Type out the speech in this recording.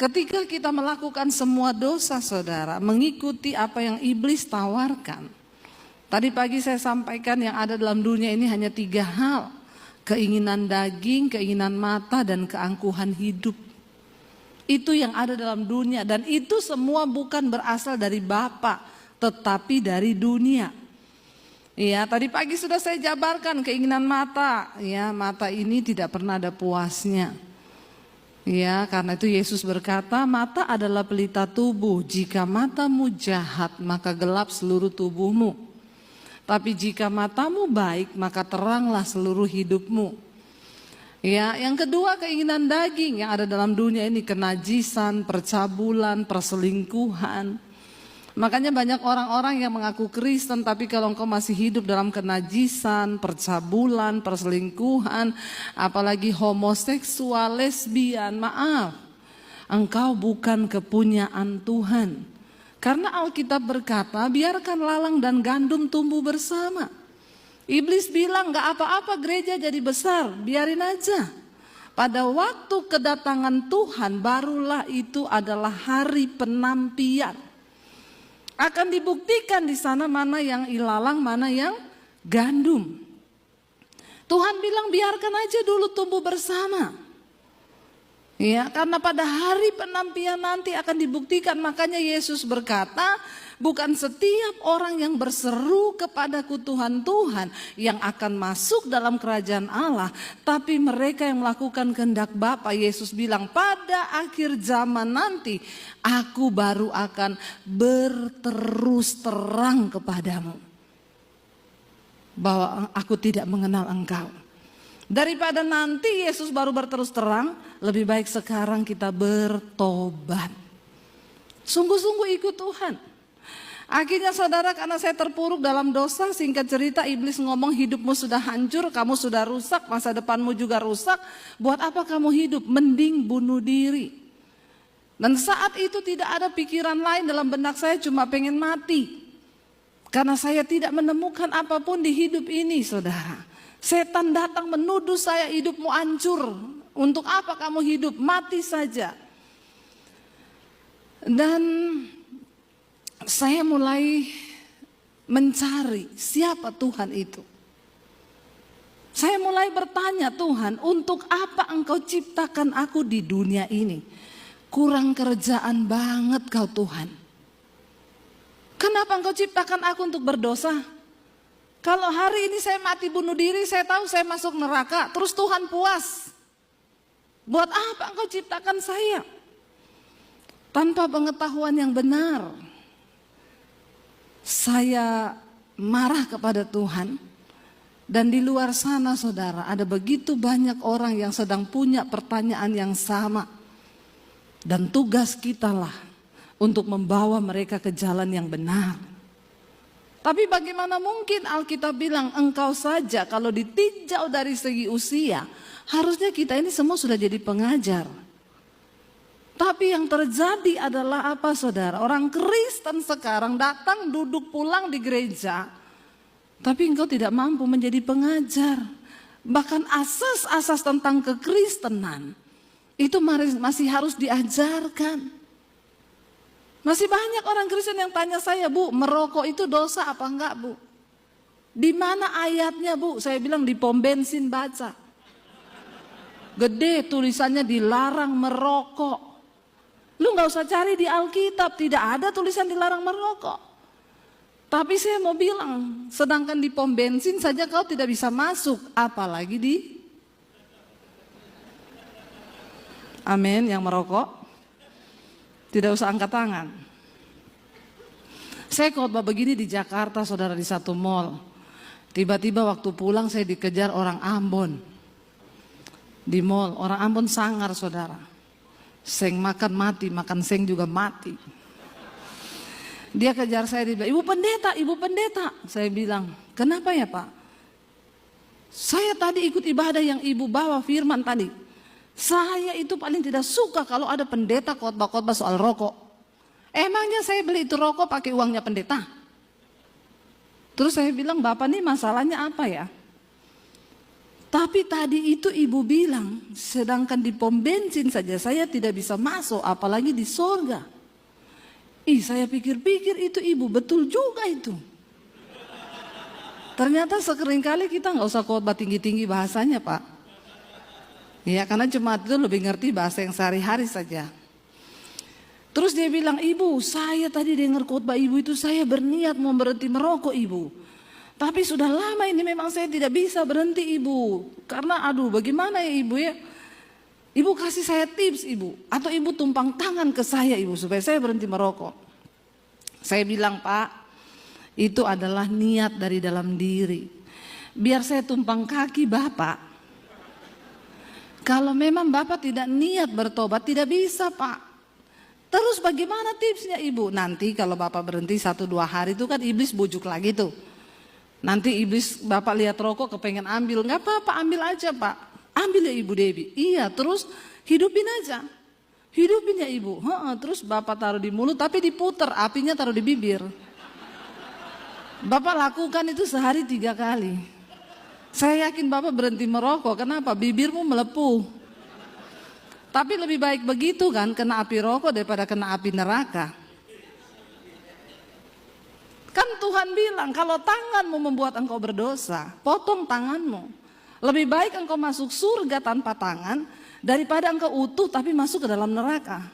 Ketika kita melakukan semua dosa saudara, mengikuti apa yang iblis tawarkan. Tadi pagi saya sampaikan yang ada dalam dunia ini hanya 3 hal. Keinginan daging, keinginan mata, dan keangkuhan hidup. Itu yang ada dalam dunia, dan itu semua bukan berasal dari Bapa, tetapi dari dunia. Ya, tadi pagi sudah saya jabarkan keinginan mata. Ya, mata ini tidak pernah ada puasnya. Ya, karena itu Yesus berkata, mata adalah pelita tubuh. Jika matamu jahat, maka gelap seluruh tubuhmu. Tapi jika matamu baik, maka teranglah seluruh hidupmu. Ya, yang kedua keinginan daging yang ada dalam dunia ini, kenajisan, percabulan, perselingkuhan. Makanya banyak orang-orang yang mengaku Kristen, tapi kalau engkau masih hidup dalam kenajisan, percabulan, perselingkuhan, apalagi homoseksual, lesbian, maaf, engkau bukan kepunyaan Tuhan. Karena Alkitab berkata, biarkan lalang dan gandum tumbuh bersama. Iblis bilang gak apa-apa gereja jadi besar, biarin aja. Pada waktu kedatangan Tuhan, barulah itu adalah hari penampian. Akan dibuktikan di sana mana yang ilalang, mana yang gandum. Tuhan bilang biarkan aja dulu tumbuh bersama. Ya, karena pada hari penampian nanti akan dibuktikan. Makanya Yesus berkata, bukan setiap orang yang berseru kepadaku Tuhan, Tuhan yang akan masuk dalam kerajaan Allah, tapi mereka yang melakukan kehendak Bapa. Yesus bilang pada akhir zaman nanti aku baru akan berterus terang kepadamu bahwa aku tidak mengenal engkau. Daripada nanti Yesus baru berterus terang, lebih baik sekarang kita bertobat. Sungguh-sungguh ikut Tuhan. Akhirnya saudara, karena saya terpuruk dalam dosa, singkat cerita iblis ngomong hidupmu sudah hancur, kamu sudah rusak, masa depanmu juga rusak. Buat apa kamu hidup? Mending bunuh diri. Dan saat itu tidak ada pikiran lain dalam benak saya, cuma pengen mati. Karena saya tidak menemukan apapun di hidup ini saudara. Setan datang menuduh saya, hidupmu hancur. Untuk apa kamu hidup? Mati saja. Dan saya mulai mencari siapa Tuhan itu. Saya mulai bertanya, Tuhan, untuk apa engkau ciptakan aku di dunia ini? Kurang kerjaan banget kau Tuhan. Kenapa engkau ciptakan aku untuk berdosa? Kalau hari ini saya mati bunuh diri, saya tahu saya masuk neraka, terus Tuhan puas. Buat apa engkau ciptakan saya? Tanpa pengetahuan yang benar. Saya marah kepada Tuhan. Dan di luar sana saudara, ada begitu banyak orang yang sedang punya pertanyaan yang sama. Dan tugas kita lah untuk membawa mereka ke jalan yang benar. Tapi bagaimana mungkin Alkitab bilang engkau saja kalau ditinjau dari segi usia, harusnya kita ini semua sudah jadi pengajar. Tapi yang terjadi adalah apa saudara? Orang Kristen sekarang datang duduk pulang di gereja, tapi engkau tidak mampu menjadi pengajar. Bahkan asas-asas tentang kekristenan itu masih harus diajarkan. Masih banyak orang Kristen yang tanya saya, Bu, merokok itu dosa apa enggak, Bu? Di mana ayatnya, Bu? Saya bilang di pom bensin baca. Gede tulisannya dilarang merokok. Lu nggak usah cari di Alkitab, tidak ada tulisan dilarang merokok. Tapi saya mau bilang, sedangkan di pom bensin saja kau tidak bisa masuk, apalagi di amin yang merokok. Tidak usah angkat tangan. Saya khotbah begini di Jakarta saudara, di satu mall. Tiba-tiba waktu pulang saya dikejar orang Ambon. Di mall, orang Ambon sangar saudara. Seng makan mati, makan seng juga mati. Dia kejar saya, dia bilang, Ibu pendeta. Saya bilang, kenapa ya Pak? Saya tadi ikut ibadah yang Ibu bawa firman tadi. Saya itu paling tidak suka kalau ada pendeta khotbah-khotbah soal rokok. Emangnya saya beli itu rokok pakai uangnya pendeta? Terus saya bilang, Bapak nih masalahnya apa ya? Tapi tadi itu ibu bilang, sedangkan di pom bensin saja saya tidak bisa masuk, apalagi di sorga. Saya pikir-pikir itu ibu, betul juga itu. Ternyata seringkali kita nggak usah khotbah tinggi-tinggi bahasanya, Pak. Ya, karena jemaat itu lebih ngerti bahasa yang sehari-hari saja. Terus dia bilang, ibu, saya tadi dengar khotbah ibu itu, saya berniat mau berhenti merokok, ibu. Tapi sudah lama ini memang saya tidak bisa berhenti, ibu. Karena aduh, bagaimana ya ibu ya? Ibu kasih saya tips, ibu. Atau ibu tumpang tangan ke saya, ibu, supaya saya berhenti merokok. Saya bilang, Pak, itu adalah niat dari dalam diri. Biar saya tumpang kaki Bapak. Kalau memang Bapak tidak niat bertobat, tidak bisa, Pak. Terus bagaimana tipsnya, ibu? Nanti kalau Bapak berhenti 1-2 hari itu kan iblis bujuk lagi tuh. Nanti iblis, Bapak lihat rokok kepengen ambil, nggak apa-apa, ambil aja, Pak. Ambil ya Ibu Debbie. Iya, terus hidupin aja. Hidupin ya Ibu. Terus Bapak taruh di mulut tapi diputer, apinya taruh di bibir. Bapak lakukan itu sehari 3 kali. Saya yakin Bapak berhenti merokok. Kenapa? Bibirmu melepuh. Tapi lebih baik begitu kan, kena api rokok daripada kena api neraka. Kan Tuhan bilang, kalau tanganmu membuat engkau berdosa, potong tanganmu. Lebih baik engkau masuk surga tanpa tangan daripada engkau utuh tapi masuk ke dalam neraka.